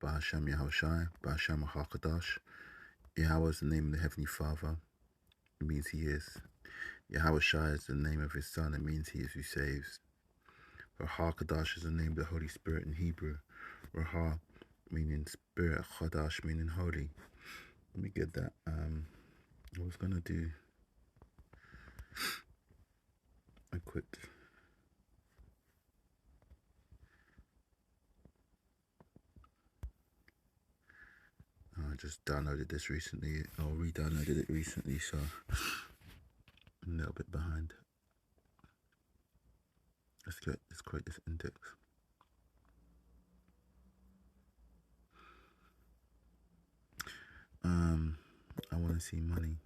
Bahashem Yahushai, Bahashem HaKadosh. Yahweh is the name of the Heavenly Father. It means He is. Yahushai is the name of His Son. It means He is who saves. HaKadosh is the name of the Holy Spirit in Hebrew. Raha meaning spirit, Chadash meaning holy. Let me get that. I was gonna do a quick. I just downloaded this recently, or re-downloaded it recently, so I'm a little bit behind. Let's create this index. I want to see money.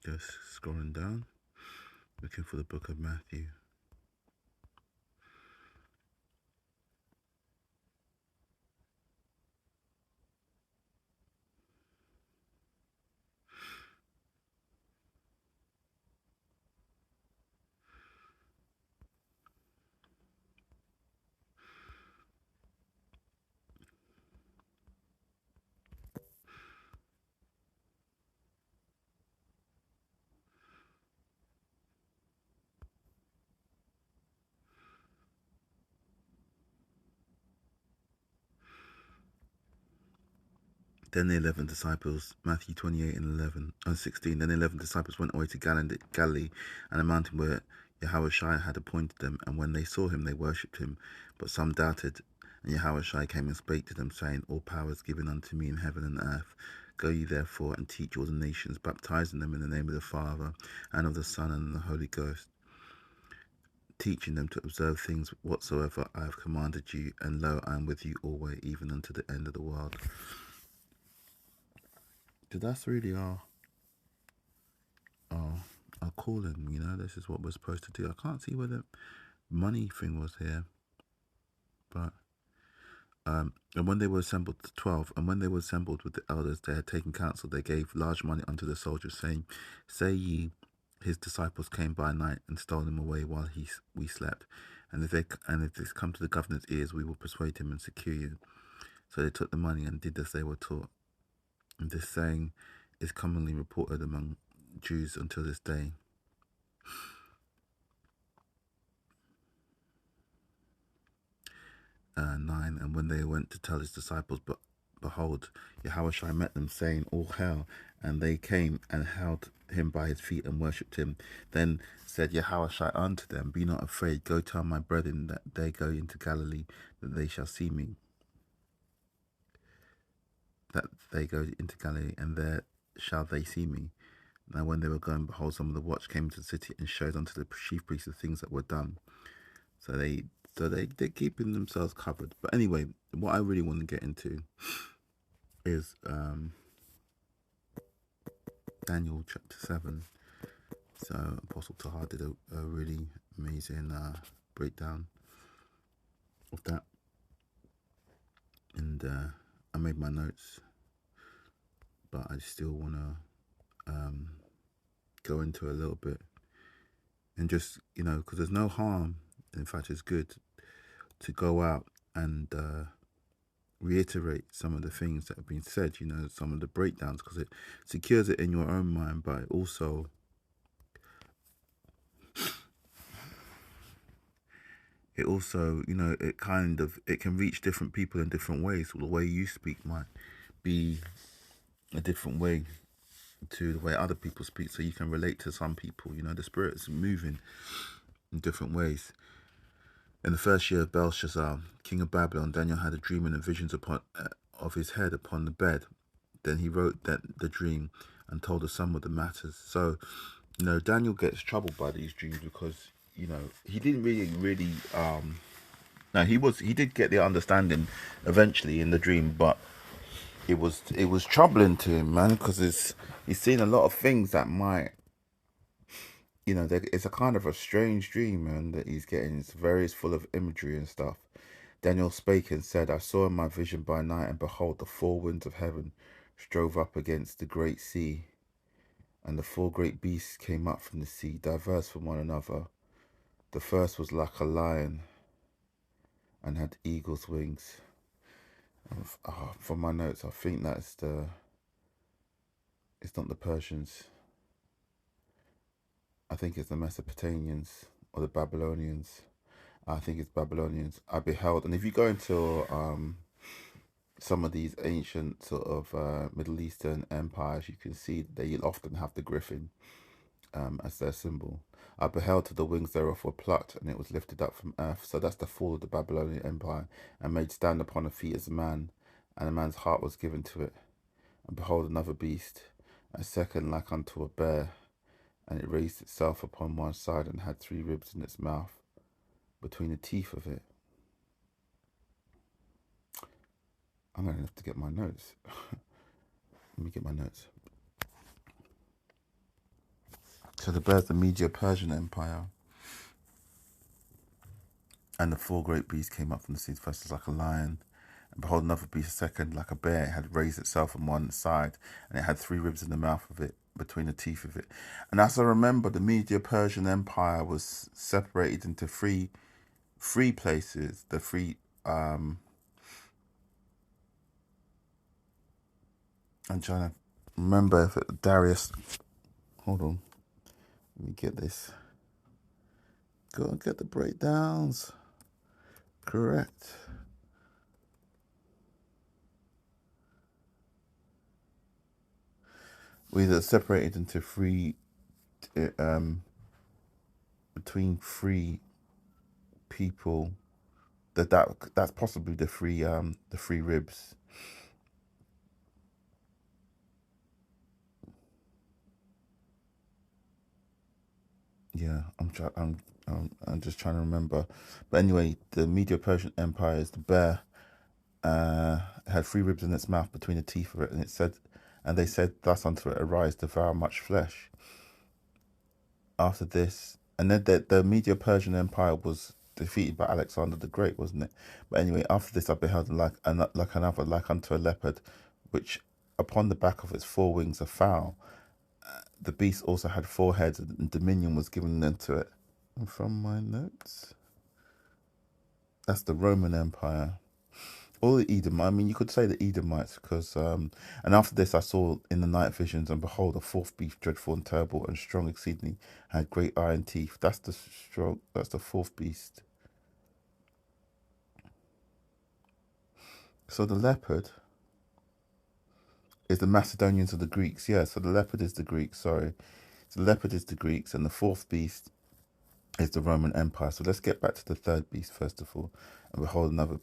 Just scrolling down, looking for the book of Matthew. Then the 11 disciples, Matthew 28 and 16. Then the 11 disciples went away to Galilee, and a mountain where Yahushua had appointed them. And when they saw him, they worshipped him. But some doubted. And Yahushua came and spake to them, saying, All power is given unto me in heaven and earth. Go ye therefore and teach all the nations, baptizing them in the name of the Father, and of the Son, and of the Holy Ghost, teaching them to observe things whatsoever I have commanded you. And lo, I am with you always, even unto the end of the world. Because that's really our calling, you know. This is what we're supposed to do. I can't see where the money thing was here, but and when they were assembled, 12, and when they were assembled with the elders, they had taken counsel. They gave large money unto the soldiers, saying, Say ye, his disciples came by night and stole him away while we slept, and if this come to the governor's ears, we will persuade him and secure you. So they took the money and did as they were taught. And this saying is commonly reported among Jews until this day. 9, and when they went to tell his disciples, but behold, Yahushua met them, saying, All hail. And they came and held him by his feet and worshipped him. Then said Yahushua unto them, Be not afraid, go tell my brethren that they go into Galilee, that they shall see me. That they go into Galilee, and there shall they see me. Now when they were going, behold, some of the watch came into the city and showed unto the chief priests the things that were done. So they're keeping themselves covered. But anyway, what I really want to get into is Daniel chapter 7. So Apostle Tahar did a really amazing breakdown of that. And I made my notes, but I still want to go into a little bit. And just, you know, because there's no harm, in fact it's good to go out and reiterate some of the things that have been said, you know, some of the breakdowns, because it secures it in your own mind, but also you know, it can reach different people in different ways. So the way you speak might be a different way to the way other people speak, so you can relate to some people. You know, the Spirit's moving in different ways. In the first year of Belshazzar, king of Babylon, Daniel had a dream and visions of his head upon the bed. Then he wrote the dream and told the son of the matters. So, you know, Daniel gets troubled by these dreams because, you know, he didn't really now he did get the understanding eventually in the dream, but it was troubling to him, man, because he's seen a lot of things that might, it's a kind of a strange dream, man, that he's getting. It's very full of imagery and stuff. Daniel spake and said, I saw in my vision by night, and behold, the four winds of heaven strove up against the great sea, and the four great beasts came up from the sea, diverse from one another. The first was like a lion, and had eagle's wings. From my notes, I think it's not the Persians. I think it's the Mesopotamians or the Babylonians. I think it's Babylonians. I beheld, and if you go into some of these ancient sort of Middle Eastern empires, you can see they often have the griffin as their symbol. I beheld till the wings thereof were plucked, and it was lifted up from earth. So that's the fall of the Babylonian Empire, and made stand upon the feet as a man, and a man's heart was given to it. And behold, another beast, a second like unto a bear, and it raised itself upon one side, and had three ribs in its mouth between the teeth of it. I'm going to have to get my notes. Let me get my notes. So the bear's the Medio-Persian Empire. And the four great beasts came up from the sea. The first was like a lion. And behold, another beast, a second like a bear. It had raised itself on one side, and it had three ribs in the mouth of it, between the teeth of it. And as I remember, the Medio-Persian Empire was separated into three places. The three... I'm trying to remember if it, Darius... Hold on. Let me get this. Go and get the breakdowns. Correct. We either separated into between three people. That's possibly the three ribs. Yeah, I'm just trying to remember. But anyway, the Medo-Persian Empire is the bear. It had three ribs in its mouth between the teeth of it, and they said, thus unto it, arise, devour much flesh. After this, and then the Medo-Persian Empire was defeated by Alexander the Great, wasn't it? But anyway, after this, I beheld like another, like unto a leopard, which upon the back of its four wings a fowl. The beast also had four heads, and dominion was given unto it. And from my notes, that's the Roman Empire. Or the Edomite. I mean, you could say the Edomites, because and after this I saw in the night visions, and behold, a fourth beast, dreadful and terrible and strong exceedingly, had great iron teeth. That's the fourth beast. So the leopard is the Macedonians of the Greeks. Yeah, so the leopard is the Greeks, sorry. So the leopard is the Greeks, and the fourth beast is the Roman Empire. So let's get back to the third beast first of all. And behold, another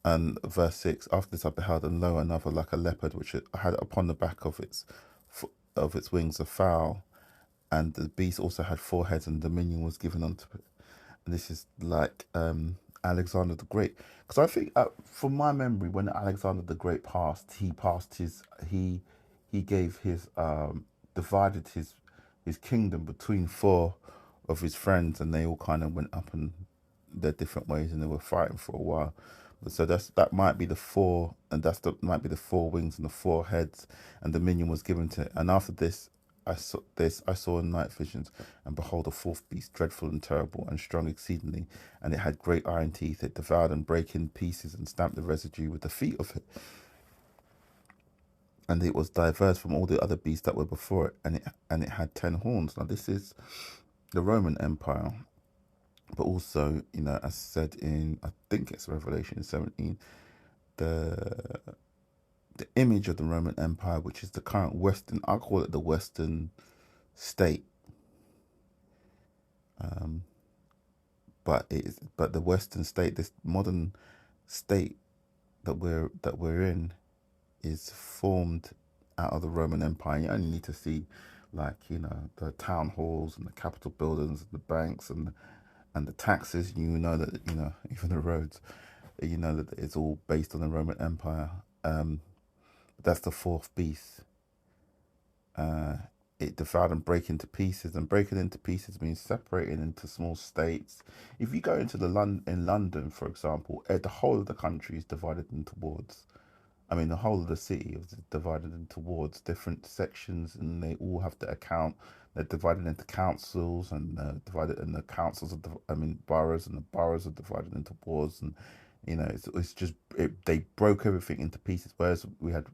and verse 6, after this I beheld, and lo, another like a leopard, which had upon the back of its wings a fowl, and the beast also had four heads, and dominion was given unto it. And this is like Alexander the Great, because I think from my memory, when Alexander the Great passed, he gave his divided his kingdom between four of his friends, and they all kind of went up in their different ways, and they were fighting for a while. So that might be the four, and might be the four wings and the four heads, and dominion was given to it. And after this, I saw in night visions, and behold, a fourth beast, dreadful and terrible, and strong exceedingly, and it had great iron teeth. It devoured and brake in pieces, and stamped the residue with the feet of it. And it was diverse from all the other beasts that were before it, and it had 10 horns. Now this is the Roman Empire, but also, as said in, I think it's Revelation 17, the image of the Roman Empire, which is the current Western, I'll call it the Western state, but the Western state, this modern state that we're in, is formed out of the Roman Empire. You only need to see, like, the town halls and the Capitol buildings, and the banks and the taxes. You know that even the roads. You know that it's all based on the Roman Empire. That's the fourth beast. it divided and break into pieces, and breaking into pieces means separating into small states. If you go into in London, for example, the whole of the country is divided into wards. I mean, the whole of the city is divided into wards, different sections, and they all have to account. They're divided into councils, and divided in the councils of the, I mean, boroughs, and the boroughs are divided into wards, and it's just they broke everything into pieces. Whereas we had,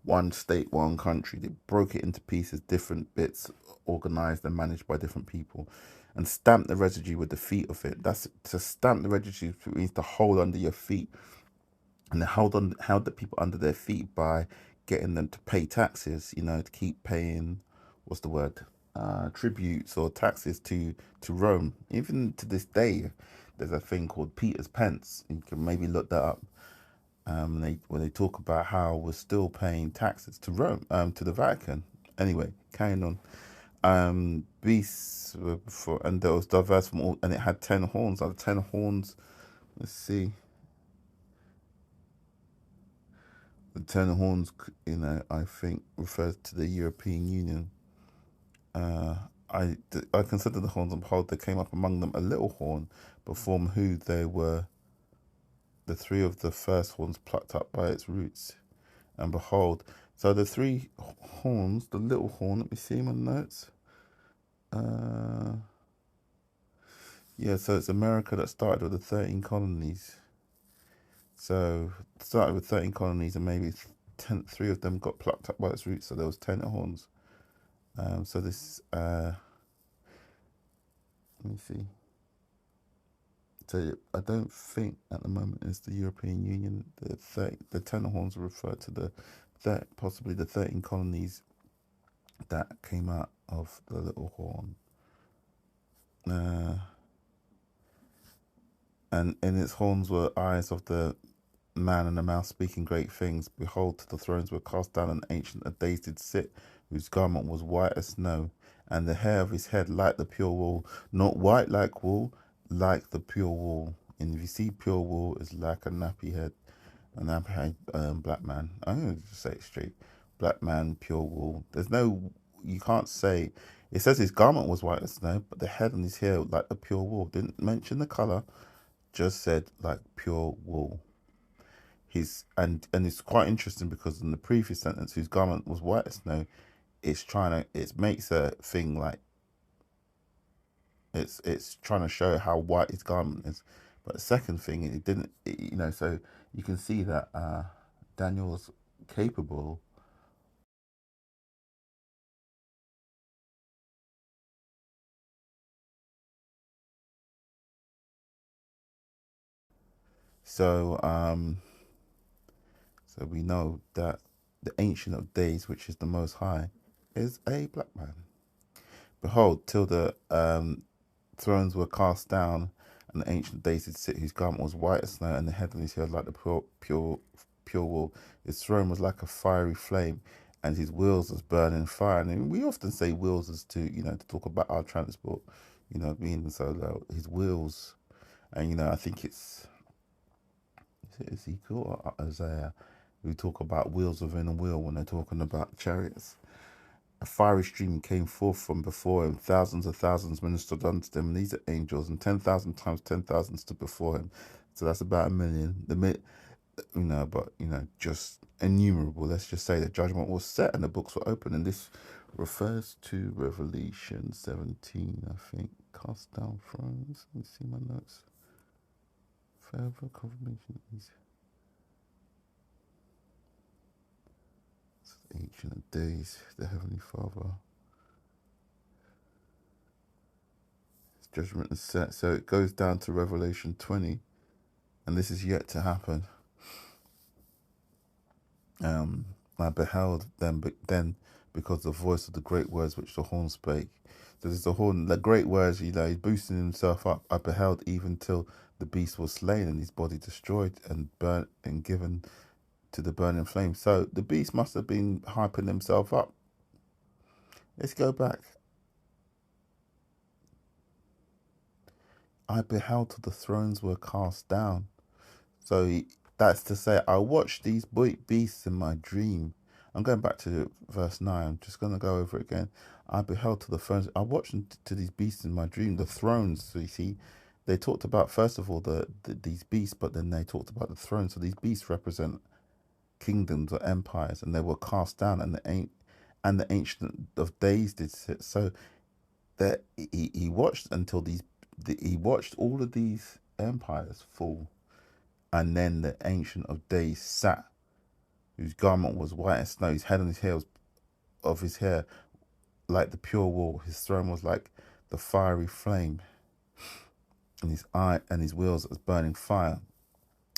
one state, one country, they broke it into pieces, different bits, organized and managed by different people, and stamped the residue with the feet of it. That's to stamp the residue means to hold under your feet, and they held the people under their feet by getting them to pay taxes, to keep paying, what's the word, tributes or taxes to Rome. Even to this day, there's a thing called Peter's Pence. You can maybe look that up. When they talk about how we're still paying taxes to Rome, to the Vatican. Anyway, carrying on. Beasts were before, and there was diverse from all, and it had 10 horns. Out of 10 horns, let's see. The 10 horns, I think refers to the European Union. I consider the horns, and behold, there came up among them a little horn, before who they were the three of the first horns plucked up by its roots. And behold, so the 3 horns, the little horn, let me see my notes. Yeah, so it's America that started with the 13 colonies. So it started with 13 colonies, and maybe 3 of them got plucked up by its roots. So there was 10 horns. So this, let me see. So I don't think at the moment it's the European Union. The 10 horns refer to possibly the 13 colonies that came out of the little horn. And in its horns were eyes of the man, and a mouth speaking great things. Behold, to the thrones were cast down, and ancient of days did sit, whose garment was white as snow, and the hair of his head like the pure wool, not white like wool, like the pure wool. And if you see pure wool, it's like a nappy head, black man. I'm going to say it straight. Black man, pure wool. You can't say, it says his garment was white as snow, but the head and his hair like the pure wool. Didn't mention the color, just said like pure wool. And it's quite interesting because in the previous sentence, whose garment was white as snow, it makes a thing like it's trying to show how white his garment is. But the second thing, it didn't, so you can see that Daniel's capable. So so we know that the Ancient of Days, which is the Most High, is a black man. Behold, till the thrones were cast down, and the Ancient of Days did sit, whose garment was white as snow, and the head on his head like the pure wool. His throne was like a fiery flame, and his wheels as burning fire. And we often say wheels as to talk about our transport, being so his wheels, and I think is it Ezekiel or Isaiah, we talk about wheels within a wheel when they're talking about chariots. A fiery stream came forth from before him. Thousands of thousands ministered unto them. And these are angels, and 10,000 times 10,000 stood before him. So that's about 1,000,000. But just innumerable. Let's just say the judgment was set and the books were open. And this refers to Revelation 17, I think. Cast down thrones. Let me see my notes. Further confirmation is Ancient of Days, the Heavenly Father. His judgment is set. So it goes down to Revelation 20, and this is yet to happen. I beheld them then because the voice of the great words which the horn spake. So there's the horn, the great words, he's boosting himself up. I beheld even till the beast was slain and his body destroyed and burnt and given to the burning flame. So the beast must have been hyping himself up. Let's go back. I beheld till the thrones were cast down. So that's to say, I watched these beasts in my dream. I'm going back to verse 9. I'm just going to go over it again. I beheld to the thrones. I watched to these beasts in my dream, the thrones. So you see, they talked about, first of all, these beasts, but then they talked about the thrones. So these beasts represent kingdoms or empires, and they were cast down, and the ancient of days did sit. So that he watched until he watched all of these empires fall, and then the ancient of days sat, whose garment was white as snow, his head and his hair of his hair like the pure wool, his throne was like the fiery flame, and his eye and his wheels as burning fire.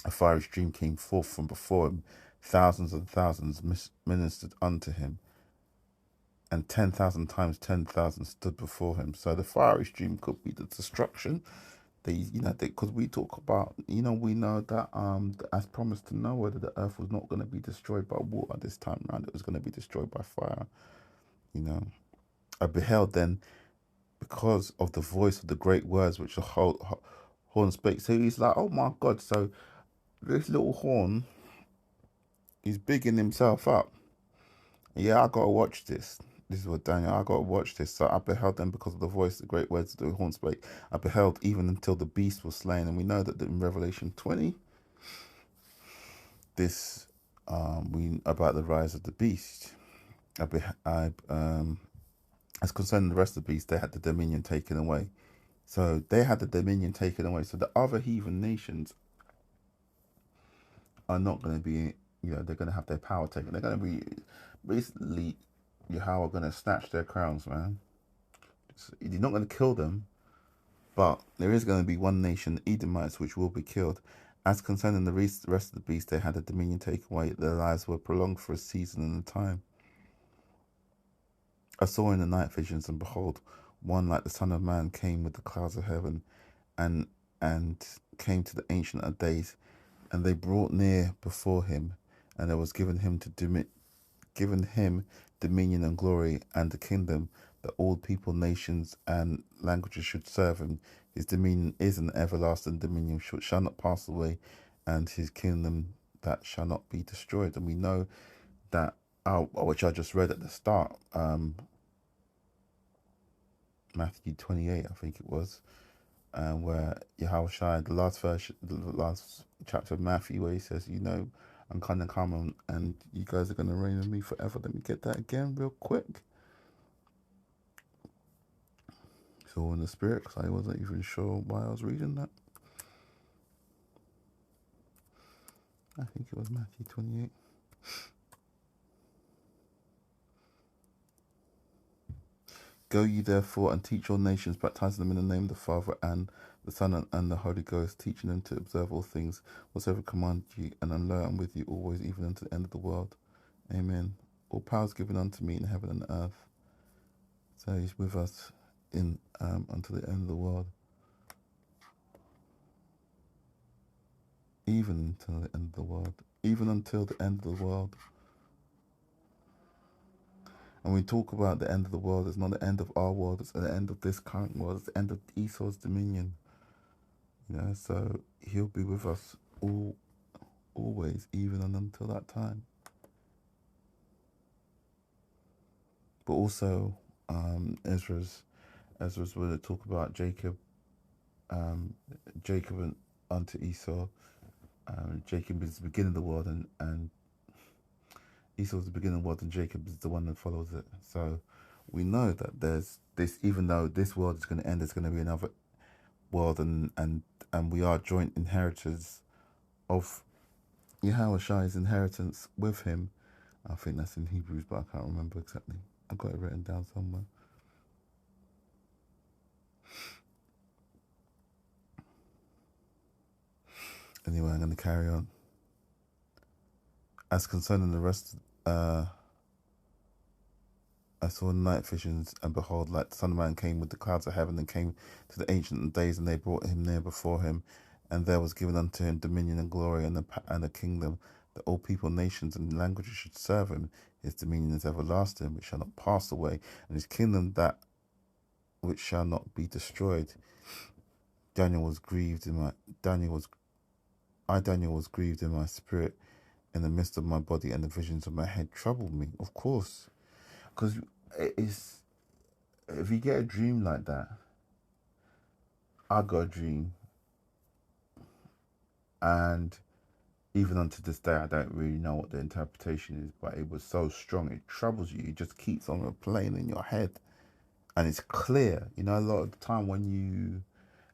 A fiery stream came forth from before him. Thousands and thousands ministered unto him, and 10,000 times 10,000 stood before him. So the fiery stream could be the destruction. Because we talk about, we know that as promised to Noah, that the earth was not going to be destroyed by water this time around. It was going to be destroyed by fire. I beheld then, because of the voice of the great words which the horn spake. So he's like, oh my God. So this little horn is bigging himself up. Yeah, I got to watch this. This is what Daniel, I got to watch this. So I beheld them because of the voice, the great words of the horn spake. I beheld even until the beast was slain. And we know that in Revelation 20, this, we about the rise of the beast. As concerning the rest of the beast, they had the dominion taken away. So they had the dominion taken away. So the other heathen nations are not going to be, they're going to have their power taken. They're going to be, basically, Yahweh are going to snatch their crowns, man. You're not going to kill them, but there is going to be one nation, the Edomites, which will be killed. As concerning the rest of the beast, they had the dominion taken away. Their lives were prolonged for a season and a time. I saw in the night visions, and behold, one like the Son of Man came with the clouds of heaven, and came to the Ancient of Days, and they brought near before him, and there was given him dominion and glory and the kingdom, that all people, nations, and languages should serve him. His dominion is an everlasting dominion, shall not pass away, and his kingdom that shall not be destroyed. And we know that, which I just read at the start, Matthew 28, I think it was, where Yahushua, the last chapter of Matthew, where he says, I'm kind of come and you guys are going to reign with me forever. Let me get that again real quick. It's all in the spirit, because I wasn't even sure why I was reading that. I think it was Matthew 28. Go ye therefore and teach all nations, baptizing them in the name of the Father and the Son and the Holy Ghost, teaching them to observe all things whatsoever command you, and lo, I'm with you always, even unto the end of the world. Amen. All power is given unto me in heaven and earth. So he's with us in until the end of the world. Even until the end of the world. Even until the end of the world. And we talk about the end of the world, it's not the end of our world, it's the end of this current world, it's the end of Esau's dominion. So he'll be with us always, even until that time. But also, Ezra's will talk about Jacob and unto Esau. Jacob is the beginning of the world, and Esau is the beginning of the world, and Jacob is the one that follows it. So we know that there's this, even though this world is going to end, there's going to be another world, and we are joint inheritors of Yahushai's inheritance with him. I think that's in Hebrews, but I can't remember exactly. I've got it written down somewhere. Anyway, I'm going to carry on. As concerning the rest, I saw night visions, and behold, like the Son of Man came with the clouds of heaven, and came to the Ancient of Days, and they brought him near before him, and there was given unto him dominion and glory and a kingdom, that all people, nations, and languages should serve him. His dominion is everlasting, which shall not pass away, and his kingdom that which shall not be destroyed. Daniel was grieved in my spirit, in the midst of my body, and the visions of my head troubled me. Of course, because it's, if you get a dream like that, I got a dream, and even unto this day, I don't really know what the interpretation is, but it was so strong, it troubles you. It just keeps on replaying in your head, and it's clear. You know, a lot of the time when you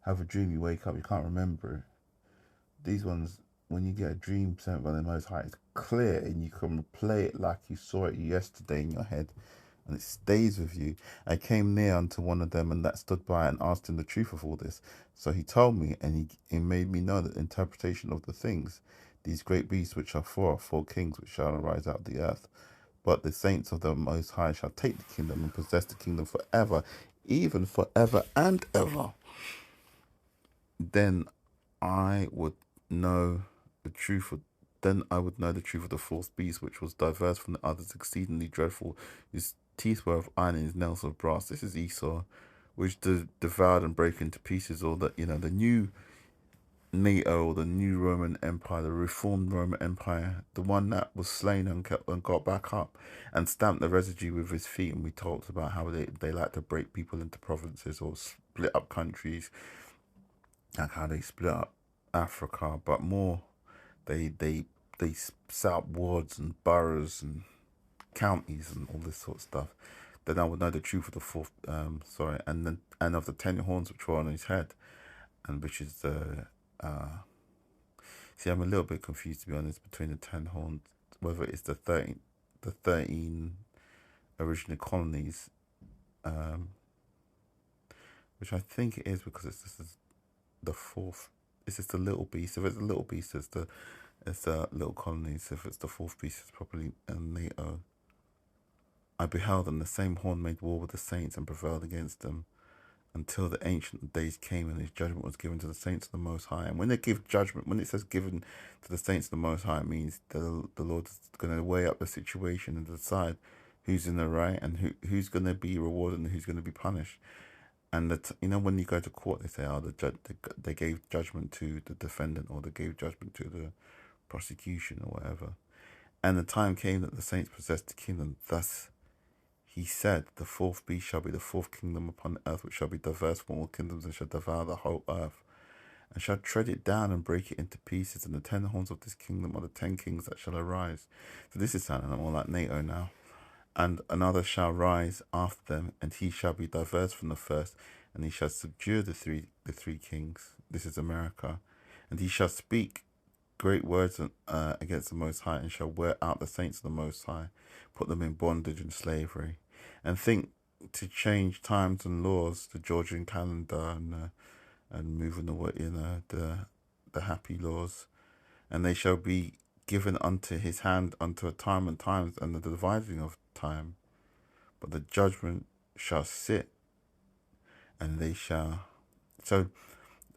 have a dream, you wake up, you can't remember it. These ones, when you get a dream sent by the Most High, it's clear, and you can replay it like you saw it yesterday in your head, and it stays with you. I came near unto one of them, and that stood by, and asked him the truth of all this. So he told me, and he made me know the interpretation of the things. These great beasts which are four kings which shall arise out of the earth. But the saints of the Most High shall take the kingdom and possess the kingdom forever, even forever and ever. Then I would know the truth of then I would know the truth of the fourth beast, which was diverse from the others, exceedingly dreadful. His teeth were of iron and his nails of brass. This is Esau, which devoured and broke into pieces all that, the new NATO, the new Roman Empire, the reformed Roman Empire, the one that was slain and got back up and stamped the residue with his feet. And we talked about how they like to break people into provinces or split up countries, like how they split up Africa, but more they set up wards and boroughs and counties and all this sort of stuff. Then I would know the truth of the fourth, and of the 10 horns which were on his head, and which is the. See, I'm a little bit confused, to be honest, between the 10 horns, whether it's the 13 original colonies, which I think it is, because this is the fourth. It's just the little beast. If it's the little beast, it's the little colonies. If it's the fourth beast, it's probably NATO. I beheld, and the same horn made war with the saints and prevailed against them, until the ancient days came, and his judgment was given to the saints of the Most High. And when they give judgment, when it says given to the saints of the Most High, it means that the Lord's going to weigh up the situation and decide who's in the right and who's going to be rewarded and who's going to be punished. And when you go to court, they say, oh, they gave judgment to the defendant, or they gave judgment to the prosecution, or whatever. And the time came that the saints possessed the kingdom. Thus he said, the fourth beast shall be the fourth kingdom upon the earth, which shall be diverse from all kingdoms, and shall devour the whole earth, and shall tread it down and break it into pieces. And the 10 horns of this kingdom are the 10 kings that shall arise. So this is sounding more like NATO now. And another shall rise after them, and he shall be diverse from the first, and he shall subdue the three kings. This is America. And he shall speak great words against the Most High, and shall wear out the saints of the Most High, put them in bondage and slavery, and think to change times and laws, the Georgian calendar, and moving away, the happy laws, and they shall be given unto his hand unto a time and times, and the dividing of time. But the judgment shall sit, and they shall. So,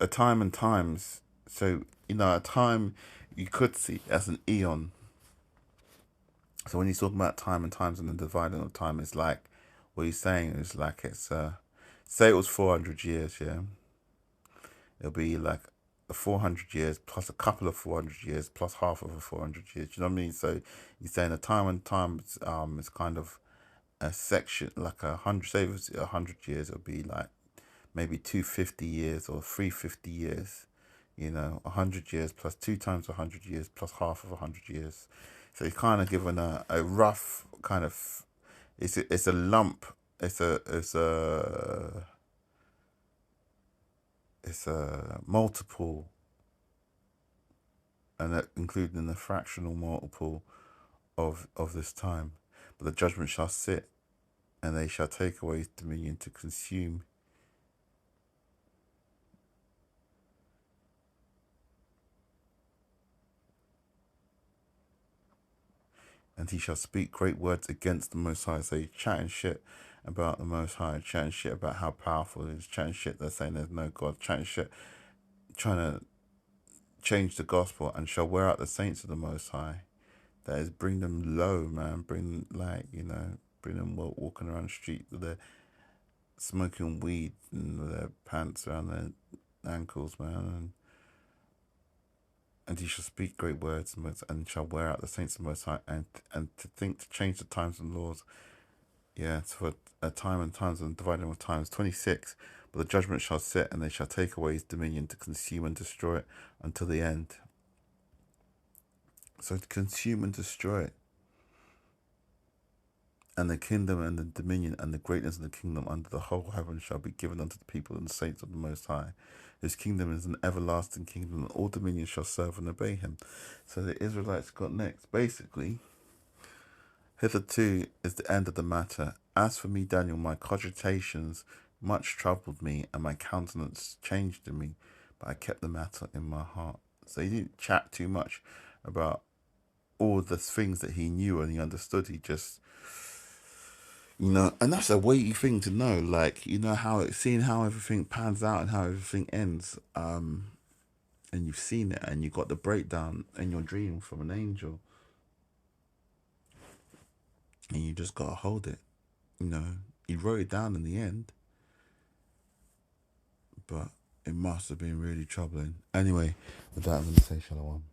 a time and times. So, a time you could see as an eon. So when he's talking about time and times and the dividing of time, it's like, what he's saying is like, it's say it was 400 years, yeah. It'll be like 400 years plus a couple of 400 years plus half of a 400 years. You know what I mean? So he's saying a time and time is kind of a section, like 100. Say it was 100 years, it'll be like maybe 250 years or 350 years. 100 years plus 2 times 100 years plus half of 100 years. So he's kind of given a rough kind of. It's a lump. It's a multiple, and including the fractional multiple of this time. But the judgment shall sit, and they shall take away his dominion to consume. And he shall speak great words against the Most High. So he's chatting shit about the Most High, chatting shit about how powerful it is, chatting shit, they're saying there's no God, chatting shit, trying to change the gospel, and shall wear out the saints of the Most High. That is, bring them low, man. Bring them walking around the street with their smoking weed and with their pants around their ankles, man, And he shall speak great words, and shall wear out the saints of the Most High, and to think to change the times and laws. Yeah, for a time and times and dividing of times. 26. But the judgment shall sit, and they shall take away his dominion to consume and destroy it until the end. So to consume and destroy it. And the kingdom and the dominion and the greatness of the kingdom under the whole heaven shall be given unto the people and the saints of the Most High. His kingdom is an everlasting kingdom, and all dominions shall serve and obey him. So the Israelites got next. Basically, hitherto is the end of the matter. As for me, Daniel, my cogitations much troubled me, and my countenance changed in me, but I kept the matter in my heart. So he didn't chat too much about all the things that he knew and he understood. He just, and that's a weighty thing to know. Like, seeing how everything pans out and how everything ends. And you've seen it, and you got the breakdown in your dream from an angel, and you just gotta hold it. He wrote it down in the end, but it must have been really troubling. Anyway, with that, I'm gonna say shalom.